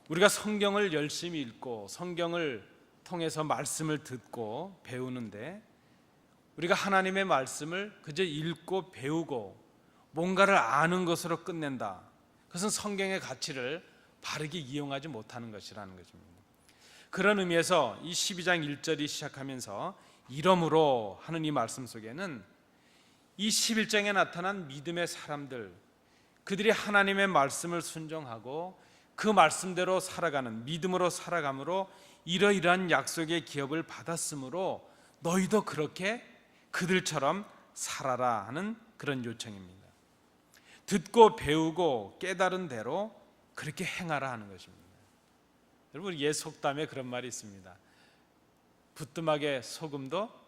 우리가 성경을 열심히 읽고 성경을 통해서 말씀을 듣고 배우는데, 우리가 하나님의 말씀을 그저 읽고 배우고 뭔가를 아는 것으로 끝낸다. 그것은 성경의 가치를 바르게 이용하지 못하는 것이라는 것입니다. 그런 의미에서 이 12장 1절이 시작하면서 이러므로 하는 이 말씀 속에는 이 11장에 나타난 믿음의 사람들, 그들이 하나님의 말씀을 순종하고 그 말씀대로 살아가는, 믿음으로 살아감으로 이러이러한 약속의 기업을 받았으므로 너희도 그렇게 그들처럼 살아라 하는 그런 요청입니다. 듣고 배우고 깨달은 대로 그렇게 행하라 하는 것입니다. 여러분, 옛 속담에 그런 말이 있습니다. 부뚜막에 소금도,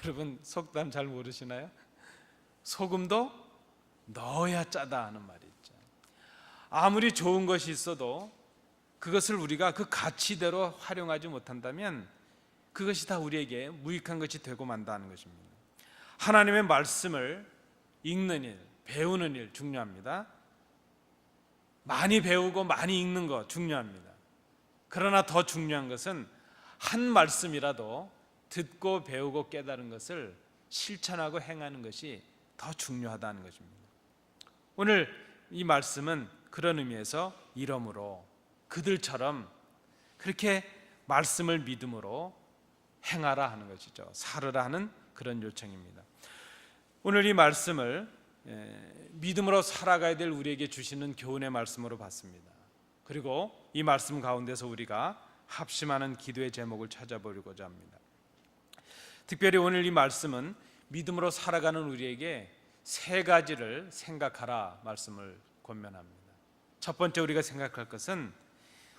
여러분 속담 잘 모르시나요? 소금도 넣어야 짜다 하는 말이 있죠. 아무리 좋은 것이 있어도 그것을 우리가 그 가치대로 활용하지 못한다면 그것이 다 우리에게 무익한 것이 되고 만다는 것입니다. 하나님의 말씀을 읽는 일, 배우는 일 중요합니다. 많이 배우고 많이 읽는 거 중요합니다. 그러나 더 중요한 것은 한 말씀이라도 듣고 배우고 깨달은 것을 실천하고 행하는 것이 더 중요하다는 것입니다. 오늘 이 말씀은 그런 의미에서 이러므로 그들처럼 그렇게 말씀을 믿음으로 행하라 하는 것이죠. 살으라 하는 그런 요청입니다. 오늘 이 말씀을 믿음으로 살아가야 될 우리에게 주시는 교훈의 말씀으로 봤습니다. 그리고 이 말씀 가운데서 우리가 합심하는 기도의 제목을 찾아보려고자 합니다. 특별히 오늘 이 말씀은 믿음으로 살아가는 우리에게 세 가지를 생각하라 말씀을 권면합니다. 첫 번째 우리가 생각할 것은,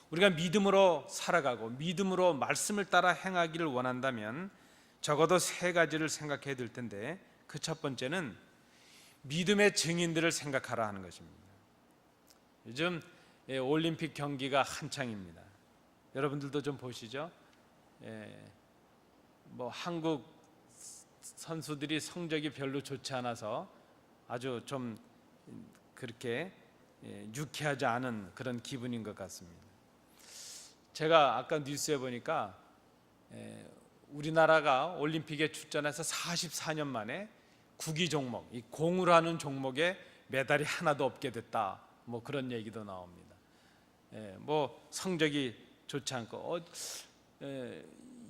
우리가 믿음으로 살아가고 믿음으로 말씀을 따라 행하기를 원한다면 적어도 세 가지를 생각해야 될 텐데, 그 첫 번째는 믿음의 증인들을 생각하라 하는 것입니다. 요즘 올림픽 경기가 한창입니다. 여러분들도 좀 보시죠. 한국 선수들이 성적이 별로 좋지 않아서 아주 좀 그렇게 유쾌하지 않은 그런 기분인 것 같습니다. 제가 아까 뉴스에 보니까 우리나라가 올림픽에 출전해서 44년 만에 구기 종목, 이 공으로 하는 종목에 메달이 하나도 없게 됐다, 그런 얘기도 나옵니다. 성적이 좋지 않고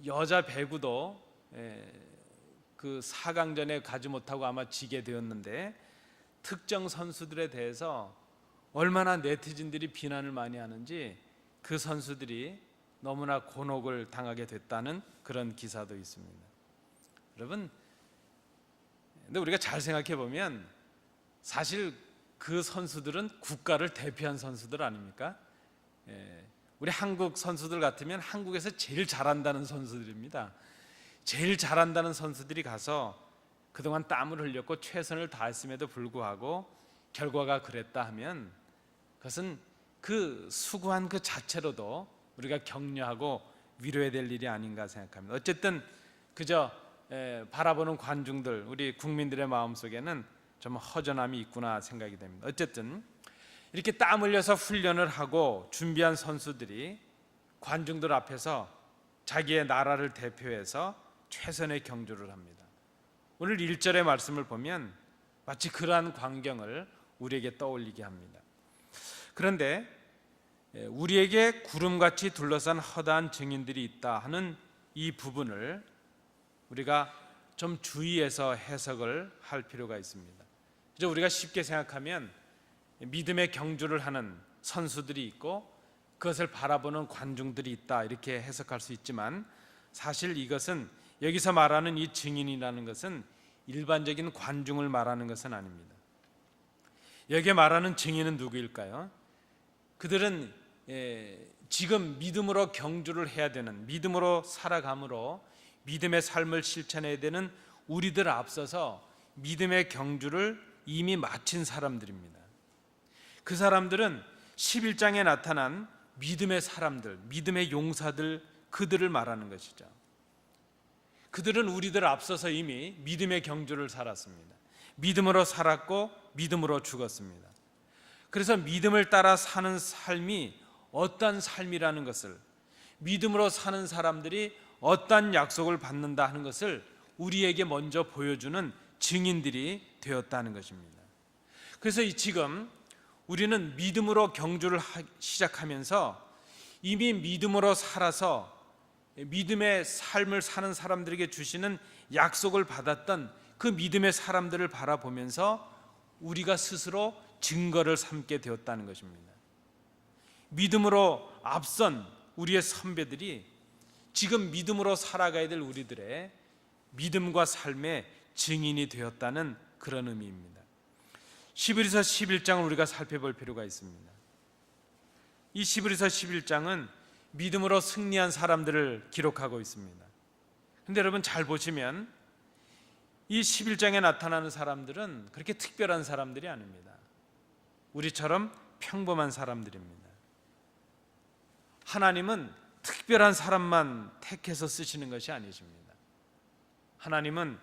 여자 배구도 그 4강전에 가지 못하고 아마 지게 되었는데, 특정 선수들에 대해서 얼마나 네티즌들이 비난을 많이 하는지 그 선수들이 너무나 곤혹을 당하게 됐다는 그런 기사도 있습니다. 여러분, 근데 우리가 잘 생각해 보면 사실 그 선수들은 국가를 대표한 선수들 아닙니까? 우리 한국 선수들 같으면 한국에서 제일 잘한다는 선수들입니다. 제일 잘한다는 선수들이 가서 그동안 땀을 흘렸고 최선을 다했음에도 불구하고 결과가 그랬다 하면 그것은 그 수고한 그 자체로도 우리가 격려하고 위로해야 될 일이 아닌가 생각합니다. 어쨌든 그저 바라보는 관중들, 우리 국민들의 마음속에는 좀 허전함이 있구나 생각이 됩니다. 어쨌든 이렇게 땀 흘려서 훈련을 하고 준비한 선수들이 관중들 앞에서 자기의 나라를 대표해서 최선의 경주를 합니다. 오늘 1절의 말씀을 보면 마치 그러한 광경을 우리에게 떠올리게 합니다. 그런데 우리에게 구름같이 둘러싼 허다한 증인들이 있다 하는 이 부분을 우리가 좀 주의해서 해석을 할 필요가 있습니다. 그래서 우리가 쉽게 생각하면 믿음의 경주를 하는 선수들이 있고 그것을 바라보는 관중들이 있다, 이렇게 해석할 수 있지만, 사실 이것은 여기서 말하는 이 증인이라는 것은 일반적인 관중을 말하는 것은 아닙니다. 여기에 말하는 증인은 누구일까요? 그들은 지금 믿음으로 경주를 해야 되는, 믿음으로 살아감으로 믿음의 삶을 실천해야 되는 우리들 앞서서 믿음의 경주를 이미 마친 사람들입니다. 그 사람들은 11장에 나타난 믿음의 사람들, 믿음의 용사들, 그들을 말하는 것이죠. 그들은 우리들 앞서서 이미 믿음의 경주를 살았습니다. 믿음으로 살았고 믿음으로 죽었습니다. 그래서 믿음을 따라 사는 삶이 어떤 삶이라는 것을, 믿음으로 사는 사람들이 어떤 약속을 받는다 하는 것을 우리에게 먼저 보여주는 증인들이 되었다는 것입니다. 그래서 지금 우리는 믿음으로 경주를 시작하면서 이미 믿음으로 살아서 믿음의 삶을 사는 사람들에게 주시는 약속을 받았던 그 믿음의 사람들을 바라보면서 우리가 스스로 증거를 삼게 되었다는 것입니다. 믿음으로 앞선 우리의 선배들이 지금 믿음으로 살아가야 될 우리들의 믿음과 삶의 증인이 되었다는 그런 의미입니다. 히브리서 11장을 우리가 살펴볼 필요가 있습니다. 이 히브리서 11장은 믿음으로 승리한 사람들을 기록하고 있습니다. 그런데 여러분 잘 보시면 이 11장에 나타나는 사람들은 그렇게 특별한 사람들이 아닙니다. 우리처럼 평범한 사람들입니다. 하나님은 특별한 사람만 택해서 쓰시는 것이 아니십니다. 하나님은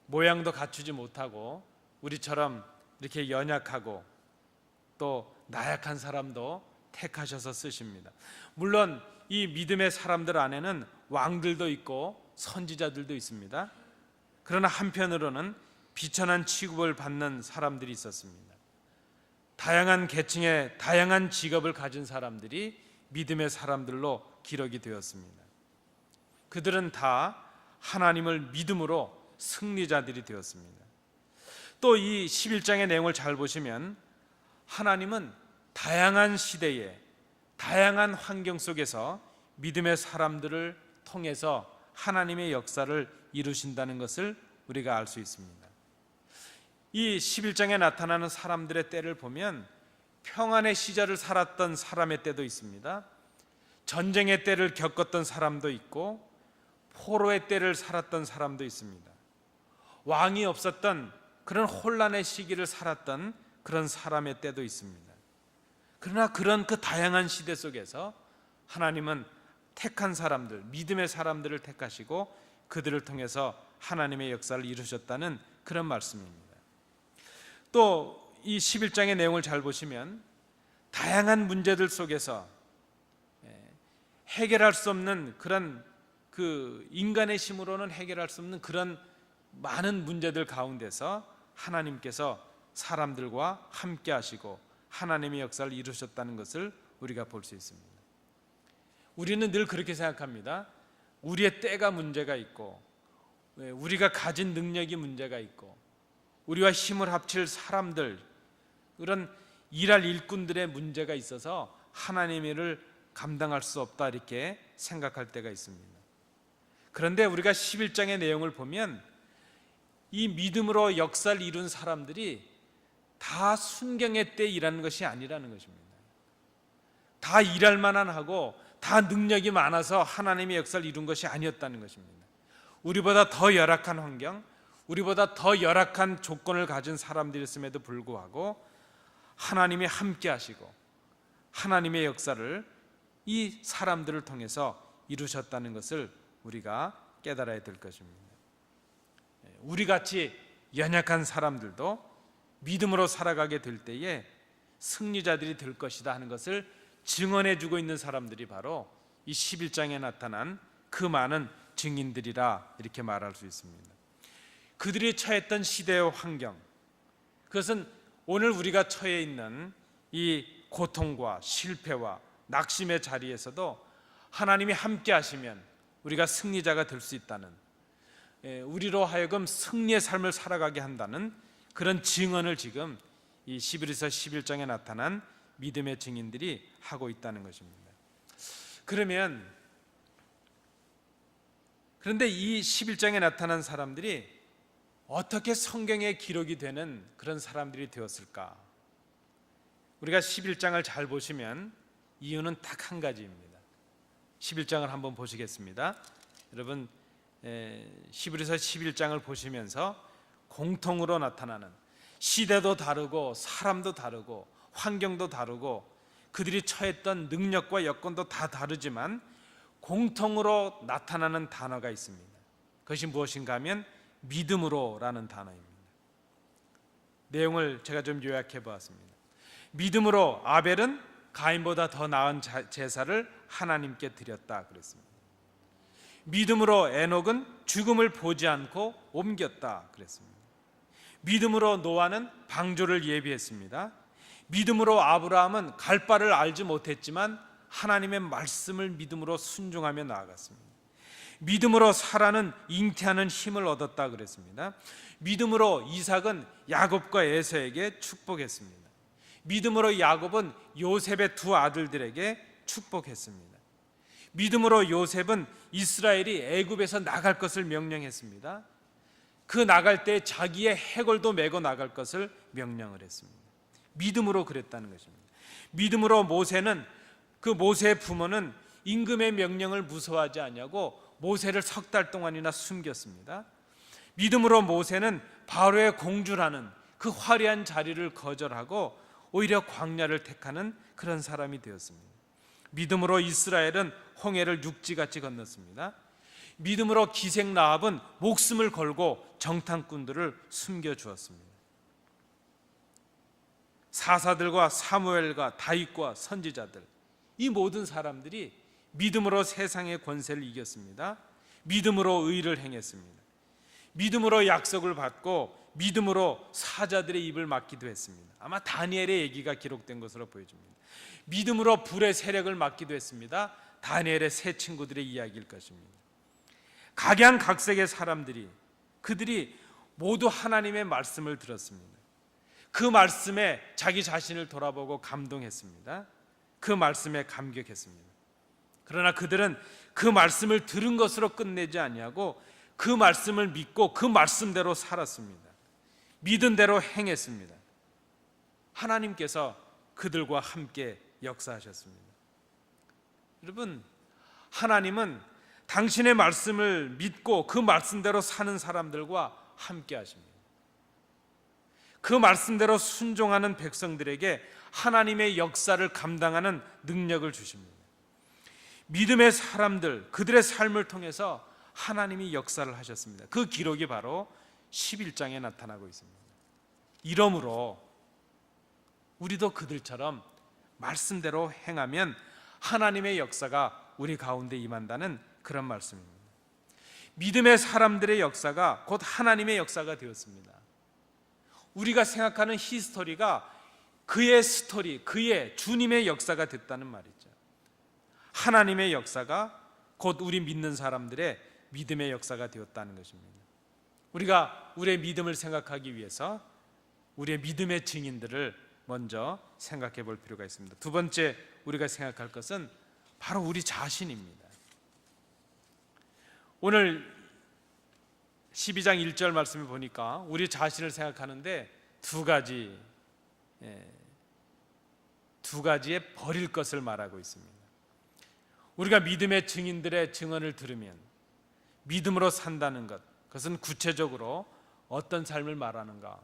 모양도 갖추지 못하고 우리처럼 이렇게 연약하고 또 나약한 사람도 택하셔서 쓰십니다. 물론 이 믿음의 사람들 안에는 왕들도 있고 선지자들도 있습니다. 그러나 한편으로는 비천한 취급을 받는 사람들이 있었습니다. 다양한 계층의 다양한 직업을 가진 사람들이 믿음의 사람들로 기록이 되었습니다. 그들은 다 하나님을 믿음으로 승리자들이 되었습니다. 또 이 11장의 내용을 잘 보시면 하나님은 다양한 시대에 다양한 환경 속에서 믿음의 사람들을 통해서 하나님의 역사를 이루신다는 것을 우리가 알 수 있습니다. 이 11장에 나타나는 사람들의 때를 보면 평안의 시절을 살았던 사람의 때도 있습니다. 전쟁의 때를 겪었던 사람도 있고 포로의 때를 살았던 사람도 있습니다. 왕이 없었던 그런 혼란의 시기를 살았던 그런 사람의 때도 있습니다. 그러나 그런 그 다양한 시대 속에서 하나님은 택한 사람들, 믿음의 사람들을 택하시고 그들을 통해서 하나님의 역사를 이루셨다는 그런 말씀입니다. 또 이 11장의 내용을 잘 보시면 다양한 문제들 속에서 해결할 수 없는 그런 그 인간의 힘으로는 해결할 수 없는 그런 많은 문제들 가운데서 하나님께서 사람들과 함께 하시고 하나님의 역사를 이루셨다는 것을 우리가 볼 수 있습니다. 우리는 늘 그렇게 생각합니다. 우리의 때가 문제가 있고 우리가 가진 능력이 문제가 있고 우리와 힘을 합칠 사람들, 그런 일할 일꾼들의 문제가 있어서 하나님의 일을 감당할 수 없다 이렇게 생각할 때가 있습니다. 그런데 우리가 11장의 내용을 보면 이 믿음으로 역사를 이룬 사람들이 다 순경의 때 일하는 것이 아니라는 것입니다. 다 일할 만한 하고 다 능력이 많아서 하나님의 역사를 이룬 것이 아니었다는 것입니다. 우리보다 더 열악한 환경, 우리보다 더 열악한 조건을 가진 사람들이었음에도 불구하고 하나님이 함께 하시고 하나님의 역사를 이 사람들을 통해서 이루셨다는 것을 우리가 깨달아야 될 것입니다. 우리같이 연약한 사람들도 믿음으로 살아가게 될 때에 승리자들이 될 것이다 하는 것을 증언해주고 있는 사람들이 바로 이 11장에 나타난 그 많은 증인들이라 이렇게 말할 수 있습니다. 그들이 처했던 시대의 환경, 그것은 오늘 우리가 처해 있는 이 고통과 실패와 낙심의 자리에서도 하나님이 함께 하시면 우리가 승리자가 될 수 있다는, 우리로 하여금 승리의 삶을 살아가게 한다는 그런 증언을 지금 이 히브리서 11장에 나타난 믿음의 증인들이 하고 있다는 것입니다. 그런데 이 11장에 나타난 사람들이 어떻게 성경에 기록이 되는 그런 사람들이 되었을까? 우리가 11장을 잘 보시면 이유는 딱 한 가지입니다. 11장을 한번 보시겠습니다. 여러분 히브리서 11장을 보시면서 공통으로 나타나는, 시대도 다르고 사람도 다르고 환경도 다르고 그들이 처했던 능력과 여건도 다 다르지만 공통으로 나타나는 단어가 있습니다. 그것이 무엇인가 하면 믿음으로라는 단어입니다. 내용을 제가 좀 요약해 보았습니다. 믿음으로 아벨은 가인보다 더 나은 제사를 하나님께 드렸다 그랬습니다. 믿음으로 에녹은 죽음을 보지 않고 옮겼다 그랬습니다. 믿음으로 노아는 방주를 예비했습니다. 믿음으로 아브라함은 갈 바를 알지 못했지만 하나님의 말씀을 믿음으로 순종하며 나아갔습니다. 믿음으로 사라는 잉태하는 힘을 얻었다 그랬습니다. 믿음으로 이삭은 야곱과 에서에게 축복했습니다. 믿음으로 야곱은 요셉의 두 아들들에게 축복했습니다. 믿음으로 요셉은 이스라엘이 애굽에서 나갈 것을 명령했습니다. 그 나갈 때 자기의 해골도 메고 나갈 것을 명령을 했습니다. 믿음으로 그랬다는 것입니다. 믿음으로 모세는 그 모세의 부모는 임금의 명령을 무서워하지 않냐고 모세를 3달 동안이나 숨겼습니다. 믿음으로 모세는 바로의 공주라는 그 화려한 자리를 거절하고 오히려 광야를 택하는 그런 사람이 되었습니다. 믿음으로 이스라엘은 홍해를 육지같이 건넜습니다. 믿음으로 기생 라합은 목숨을 걸고 정탐꾼들을 숨겨주었습니다. 사사들과 사무엘과 다윗과 선지자들, 이 모든 사람들이 믿음으로 세상의 권세를 이겼습니다. 믿음으로 의를 행했습니다. 믿음으로 약속을 받고 믿음으로 사자들의 입을 막기도 했습니다. 아마 다니엘의 얘기가 기록된 것으로 보여집니다. 믿음으로 불의 세력을 막기도 했습니다. 다니엘의 세 친구들의 이야기일 것입니다. 각양각색의 사람들이, 그들이 모두 하나님의 말씀을 들었습니다. 그 말씀에 자기 자신을 돌아보고 감동했습니다. 그 말씀에 감격했습니다. 그러나 그들은 그 말씀을 들은 것으로 끝내지 아니하고 그 말씀을 믿고 그 말씀대로 살았습니다. 믿은 대로 행했습니다. 하나님께서 그들과 함께 역사하셨습니다. 여러분, 하나님은 당신의 말씀을 믿고 그 말씀대로 사는 사람들과 함께 하십니다. 그 말씀대로 순종하는 백성들에게 하나님의 역사를 감당하는 능력을 주십니다. 믿음의 사람들, 그들의 삶을 통해서 하나님이 역사를 하셨습니다. 그 기록이 바로 11장에 나타나고 있습니다. 이러므로 우리도 그들처럼 말씀대로 행하면 하나님의 역사가 우리 가운데 임한다는 그런 말씀입니다. 믿음의 사람들의 역사가 곧 하나님의 역사가 되었습니다. 우리가 생각하는 히스토리가 그의 스토리, 그의 주님의 역사가 됐다는 말이죠. 하나님의 역사가 곧 우리 믿는 사람들의 믿음의 역사가 되었다는 것입니다. 우리가 우리의 믿음을 생각하기 위해서 우리의 믿음의 증인들을 먼저 생각해 볼 필요가 있습니다. 두 번째 우리가 생각할 것은 바로 우리 자신입니다. 오늘 12장 1절 말씀을 보니까 우리 자신을 생각하는데 두 가지의 버릴 것을 말하고 있습니다. 우리가 믿음의 증인들의 증언을 들으면 믿음으로 산다는 것, 그것은 구체적으로 어떤 삶을 말하는가?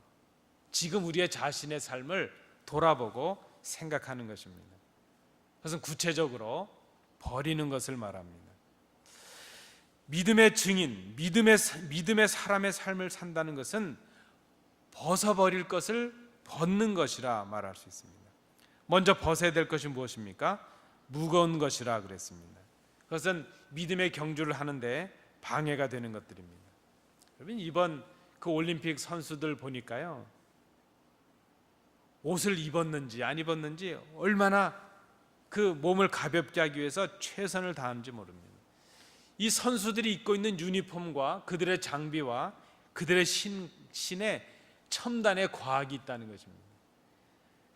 지금 우리의 자신의 삶을 돌아보고 생각하는 것입니다. 그것은 구체적으로 버리는 것을 말합니다. 믿음의 증인, 믿음의 사람의 삶을 산다는 것은 벗어버릴 것을 벗는 것이라 말할 수 있습니다. 먼저 벗어야 될 것이 무엇입니까? 무거운 것이라 그랬습니다. 그것은 믿음의 경주를 하는데 방해가 되는 것들입니다. 여러분, 이번 그 올림픽 선수들 보니까요, 옷을 입었는지 안 입었는지 얼마나 그 몸을 가볍게 하기 위해서 최선을 다하는지 모릅니다. 이 선수들이 입고 있는 유니폼과 그들의 장비와 그들의 신에 첨단의 과학이 있다는 것입니다.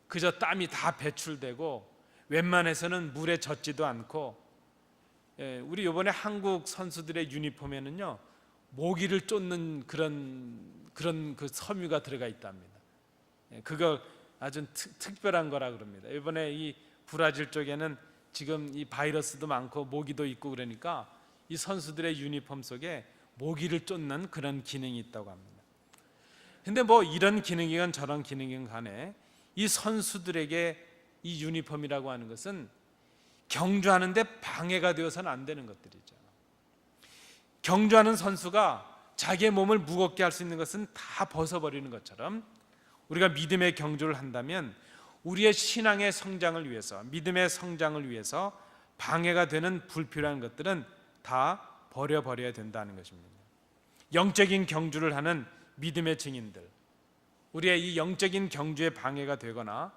그저 땀이 다 배출되고 웬만해서는 물에 젖지도 않고, 우리 이번에 한국 선수들의 유니폼에는요, 모기를 쫓는 그런 그 섬유가 들어가 있답니다. 그거 아주 특별한 거라 그럽니다. 이번에 이 브라질 쪽에는 지금 이 바이러스도 많고 모기도 있고 그러니까 이 선수들의 유니폼 속에 모기를 쫓는 그런 기능이 있다고 합니다. 근데 뭐 이런 기능이건 저런 기능이건 간에 이 선수들에게 이 유니폼이라고 하는 것은 경주하는데 방해가 되어서는 안 되는 것들이죠. 경주하는 선수가 자기의 몸을 무겁게 할 수 있는 것은 다 벗어버리는 것처럼 우리가 믿음의 경주를 한다면 우리의 신앙의 성장을 위해서, 믿음의 성장을 위해서 방해가 되는 불필요한 것들은 다 버려버려야 된다는 것입니다. 영적인 경주를 하는 믿음의 증인들, 우리의 이 영적인 경주에 방해가 되거나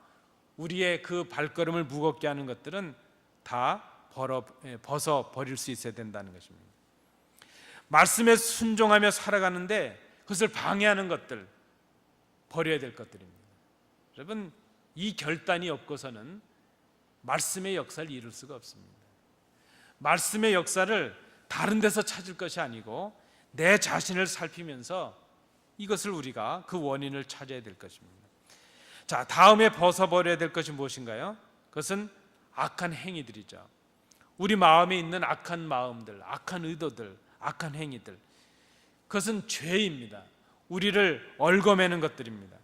우리의 그 발걸음을 무겁게 하는 것들은 다 벗어 버릴 수 있어야 된다는 것입니다. 말씀에 순종하며 살아가는데 그것을 방해하는 것들, 버려야 될 것들입니다. 여러분, 이 결단이 없고서는 말씀의 역사를 이룰 수가 없습니다. 말씀의 역사를 다른 데서 찾을 것이 아니고 내 자신을 살피면서 이것을 우리가 그 원인을 찾아야 될 것입니다. 자, 다음에 벗어버려야 될 것이 무엇인가요? 그것은 악한 행위들이죠. 우리 마음에 있는 악한 마음들, 악한 의도들, 악한 행위들, 그것은 죄입니다. 우리를 얽어매는 것들입니다.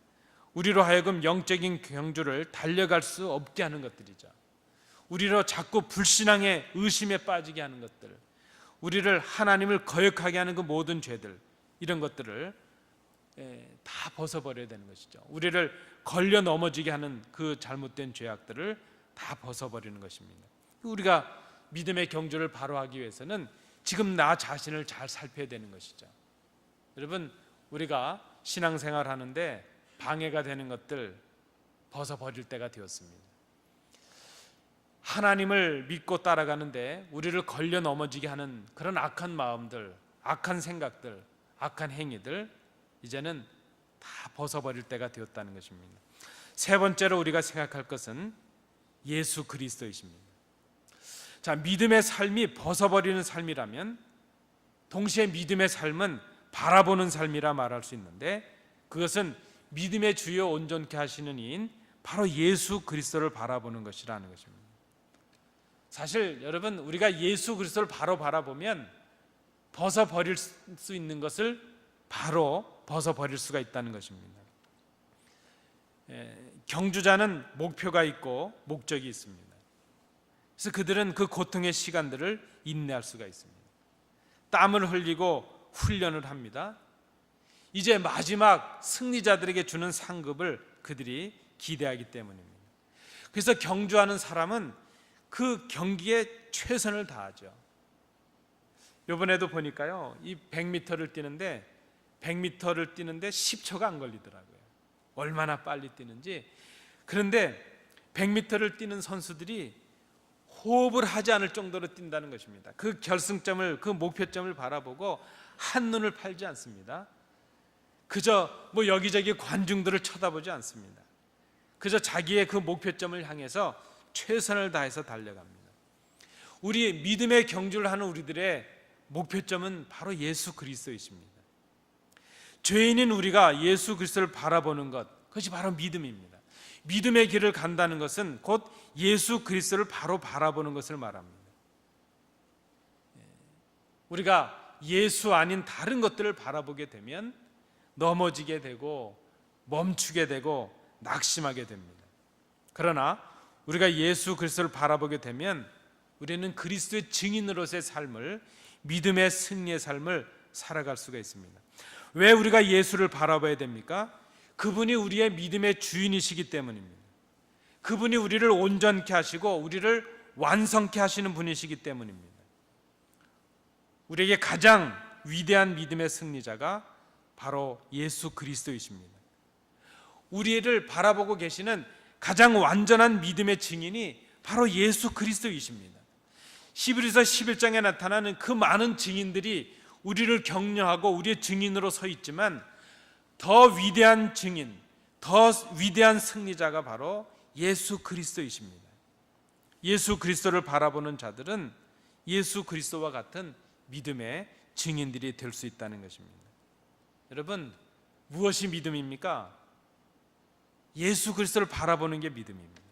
우리로 하여금 영적인 경주를 달려갈 수 없게 하는 것들이죠. 우리로 자꾸 불신앙의 의심에 빠지게 하는 것들, 우리를 하나님을 거역하게 하는 그 모든 죄들, 이런 것들을 다 벗어버려야 되는 것이죠. 우리를 걸려 넘어지게 하는 그 잘못된 죄악들을 다 벗어버리는 것입니다. 우리가 믿음의 경주를 바로 하기 위해서는 지금 나 자신을 잘 살펴야 되는 것이죠. 여러분, 우리가 신앙생활 하는데 방해가 되는 것들 벗어버릴 때가 되었습니다. 하나님을 믿고 따라가는데 우리를 걸려 넘어지게 하는 그런 악한 마음들, 악한 생각들, 악한 행위들, 이제는 다 벗어버릴 때가 되었다는 것입니다. 세 번째로 우리가 생각할 것은 예수 그리스도이십니다. 자, 믿음의 삶이 벗어버리는 삶이라면 동시에 믿음의 삶은 바라보는 삶이라 말할 수 있는데, 그것은 믿음의 주요 온전케 하시는 이인 바로 예수 그리스도를 바라보는 것이라는 것입니다. 사실 여러분, 우리가 예수 그리스도를 바로 바라보면 벗어버릴 수 있는 것을 바로 벗어버릴 수가 있다는 것입니다. 경주자는 목표가 있고 목적이 있습니다. 그래서 그들은 그 고통의 시간들을 인내할 수가 있습니다. 땀을 흘리고 훈련을 합니다. 이제 마지막 승리자들에게 주는 상급을 그들이 기대하기 때문입니다. 그래서 경주하는 사람은 그 경기에 최선을 다하죠. 이번에도 보니까요, 이 100m를 뛰는데 10초가 안 걸리더라고요. 얼마나 빨리 뛰는지. 그런데 100m를 뛰는 선수들이 호흡을 하지 않을 정도로 뛴다는 것입니다. 그 결승점을, 그 목표점을 바라보고 한눈을 팔지 않습니다. 그저 여기저기 관중들을 쳐다보지 않습니다. 그저 자기의 그 목표점을 향해서 최선을 다해서 달려갑니다. 우리 믿음의 경주를 하는 우리들의 목표점은 바로 예수 그리스도이십니다. 죄인인 우리가 예수 그리스도를 바라보는 것, 그것이 바로 믿음입니다. 믿음의 길을 간다는 것은 곧 예수 그리스도를 바로 바라보는 것을 말합니다. 우리가 예수 아닌 다른 것들을 바라보게 되면 넘어지게 되고 멈추게 되고 낙심하게 됩니다. 그러나 우리가 예수 그리스도를 바라보게 되면 우리는 그리스도의 증인으로서의 삶을, 믿음의 승리의 삶을 살아갈 수가 있습니다. 왜 우리가 예수를 바라봐야 됩니까? 그분이 우리의 믿음의 주인이시기 때문입니다. 그분이 우리를 온전케 하시고 우리를 완성케 하시는 분이시기 때문입니다. 우리에게 가장 위대한 믿음의 승리자가 바로 예수 그리스도이십니다. 우리를 바라보고 계시는 가장 완전한 믿음의 증인이 바로 예수 그리스도이십니다. 히브리서 11장에 나타나는 그 많은 증인들이 우리를 격려하고 우리의 증인으로 서 있지만 더 위대한 증인, 더 위대한 승리자가 바로 예수 그리스도이십니다. 예수 그리스도를 바라보는 자들은 예수 그리스도와 같은 믿음의 증인들이 될 수 있다는 것입니다. 여러분, 무엇이 믿음입니까? 예수 그리스도를 바라보는 게 믿음입니다.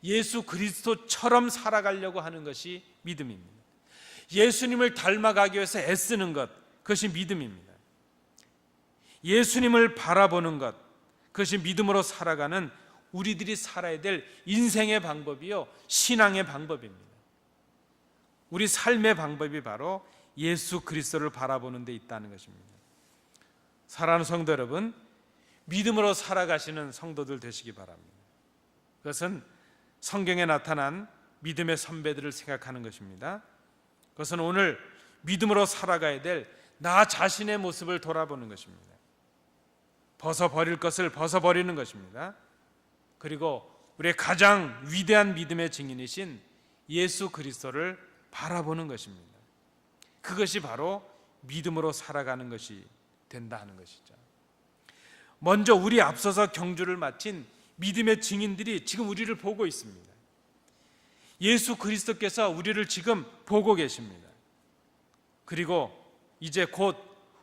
예수 그리스도처럼 살아가려고 하는 것이 믿음입니다. 예수님을 닮아가기 위해서 애쓰는 것, 그것이 믿음입니다. 예수님을 바라보는 것, 그것이 믿음으로 살아가는 우리들이 살아야 될 인생의 방법이요, 신앙의 방법입니다. 우리 삶의 방법이 바로 예수 그리스도를 바라보는 데 있다는 것입니다. 사랑하는 성도 여러분, 믿음으로 살아가시는 성도들 되시기 바랍니다. 그것은 성경에 나타난 믿음의 선배들을 생각하는 것입니다. 그것은 오늘 믿음으로 살아가야 될 나 자신의 모습을 돌아보는 것입니다. 벗어버릴 것을 벗어버리는 것입니다. 그리고 우리의 가장 위대한 믿음의 증인이신 예수 그리스도를 바라보는 것입니다. 그것이 바로 믿음으로 살아가는 것이 된다 하는 것이죠. 먼저 우리 앞서서 경주를 마친 믿음의 증인들이 지금 우리를 보고 있습니다. 예수 그리스도께서 우리를 지금 보고 계십니다. 그리고 이제 곧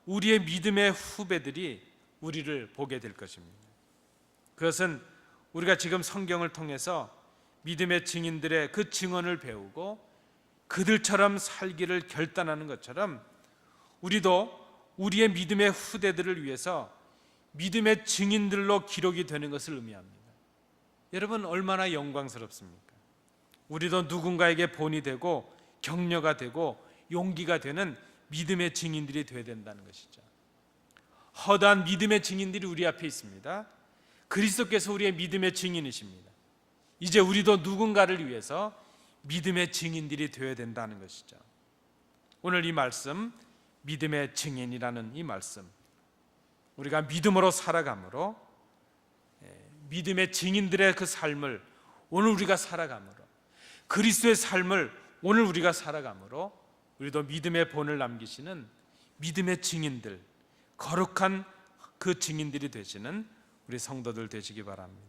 우리의 믿음의 후배들이 우리를 보게 될 것입니다. 그것은 우리가 지금 성경을 통해서 믿음의 증인들의 그 증언을 배우고 그들처럼 살기를 결단하는 것처럼 우리도 우리의 믿음의 후대들을 위해서 믿음의 증인들로 기록이 되는 것을 의미합니다. 여러분, 얼마나 영광스럽습니까? 우리도 누군가에게 본이 되고 격려가 되고 용기가 되는 믿음의 증인들이 되어야 된다는 것이죠. 허다한 믿음의 증인들이 우리 앞에 있습니다. 그리스도께서 우리의 믿음의 증인이십니다. 이제 우리도 누군가를 위해서 믿음의 증인들이 되어야 된다는 것이죠. 오늘 이 말씀, 믿음의 증인이라는 이 말씀, 우리가 믿음으로 살아감으로 믿음의 증인들의 그 삶을 오늘 우리가 살아감으로, 그리스도의 삶을 오늘 우리가 살아감으로 우리도 믿음의 본을 남기시는 믿음의 증인들, 거룩한 그 증인들이 되시는 우리 성도들 되시기 바랍니다.